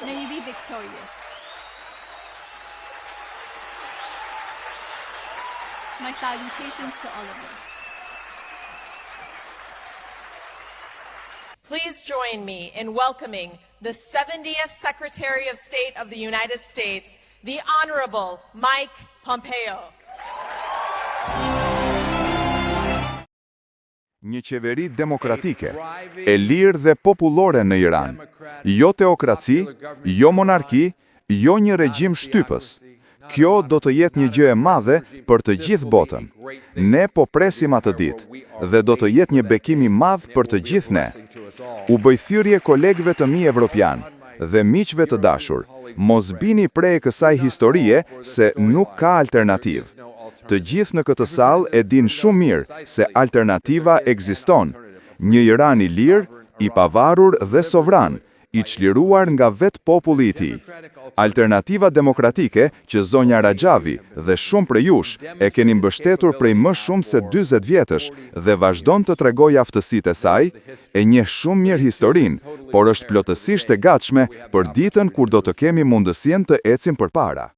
May you be victorious. My salutations to all of you. Please join me in welcoming the 70th Secretary of State of the United States, the Honorable Mike Pompeo. Një qeveri demokratike, e lirë dhe popullore në Iran, jo teokraci, jo monarki, jo një regjim shtypës. Kjo do të jetë një gjë e madhe për të gjithë botën. Ne po presim atë ditë dhe do të jetë një bekim i madh për të gjithë ne. U bëj thyrje kolegëve të mi evropian dhe miqve të dashur, mos bini prej kësaj historie se nuk ka alternativë. Të gjithë në këtë sallë e din shumë mirë se alternativa ekziston. Një Iran i lirë, i pavarur dhe sovran, i çliruar nga vetë populli i tij. Alternativa demokratike që zonja Raxhavi dhe shumë prej jush e keni mbështetur prej më shumë se 40 vjetësh dhe vazhdon të tregojë aftësitë e saj, e njeh shumë mirë historinë, por është plotësisht e gatshme për ditën kur do të kemi mundësinë të ecim përpara.